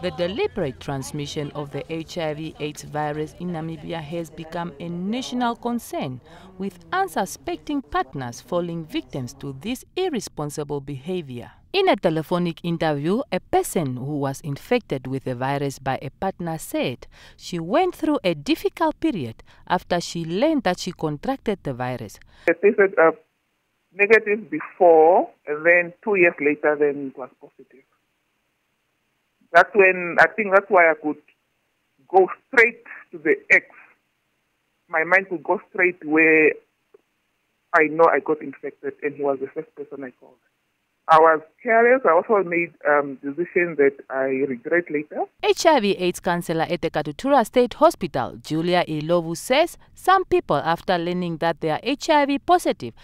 The deliberate transmission of the HIV/AIDS virus in Namibia has become a national concern, with unsuspecting partners falling victims to this irresponsible behavior. In a telephonic interview, a person who was infected with the virus by a partner said she went through a difficult period after she learned that she contracted the virus. It tested negative before, and then 2 years later, then it was positive. That's when, I think that's why I could go straight to the X. My mind could go straight where I know I got infected, and he was the first person I called. I was careless. I also made decisions that I regret later. HIV/AIDS counselor at the Katutura State Hospital, Julia Ilovu, says some people, after learning that they are HIV positive,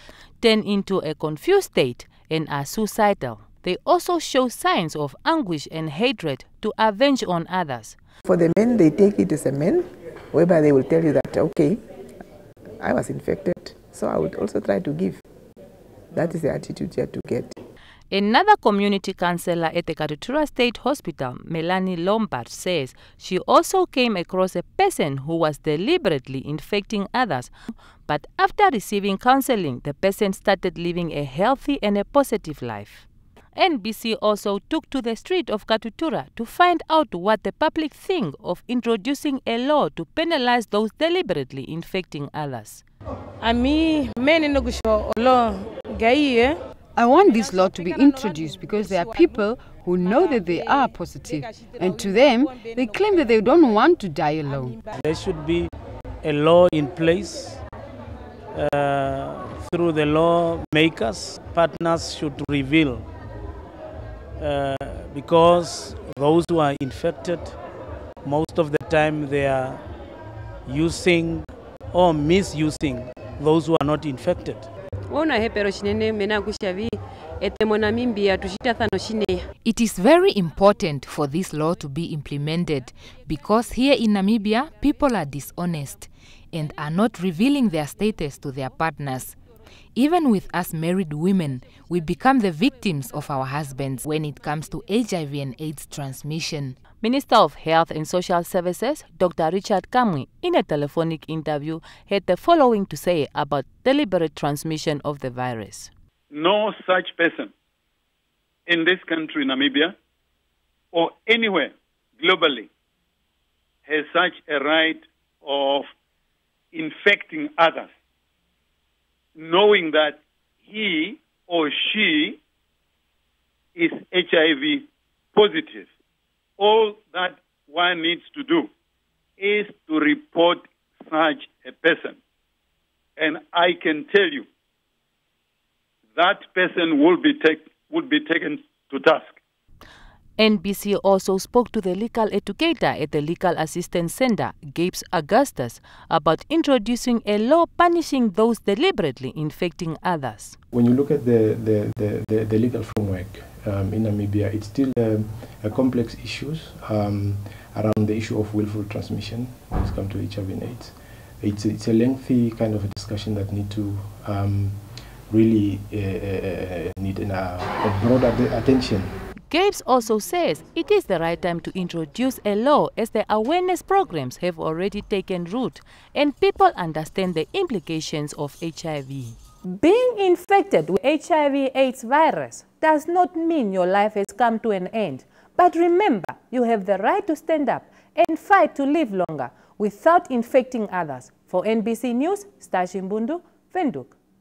turn into a confused state and are suicidal. They also show signs of anguish and hatred to avenge on others. For the men, they take it as a man, whereby they will tell you that, okay, I was infected, so I would also try to give. That is the attitude you have to get. Another community counselor at the Katutura State Hospital, Melanie Lombard, says she also came across a person who was deliberately infecting others. But after receiving counseling, the person started living a healthy and a positive life. NBC also took to the street of Katutura to find out what the public think of introducing a law to penalize those deliberately infecting others. I want this law to be introduced because there are people who know that they are positive, and to them, they claim that they don't want to die alone. There should be a law in place. Through the lawmakers, partners should reveal because those who are infected, most of the time they are using or misusing those who are not infected. It is very important for this law to be implemented because here in Namibia, people are dishonest and are not revealing their status to their partners. Even with us married women, we become the victims of our husbands when it comes to HIV and AIDS transmission. Minister of Health and Social Services, Dr. Richard Kamwe, in a telephonic interview, had the following to say about deliberate transmission of the virus. No such person in this country, Namibia, or anywhere globally, has such a right of infecting others, knowing that he or she is HIV positive. All that one needs to do is to report such a person. And I can tell you, that person will be taken to task. NBC also spoke to the legal educator at the Legal Assistance Center, Gabes Augustus, about introducing a law punishing those deliberately infecting others. When you look at the legal framework in Namibia, it's still a complex issues around the issue of willful transmission when it comes to HIV and AIDS. It's a lengthy kind of a discussion that need to really need a broader attention. Gabes also says it is the right time to introduce a law as the awareness programs have already taken root and people understand the implications of HIV. Being infected with HIV/AIDS virus does not mean your life has come to an end. But remember, you have the right to stand up and fight to live longer without infecting others. For NBC News, Stashi Mbundu, Windhoek.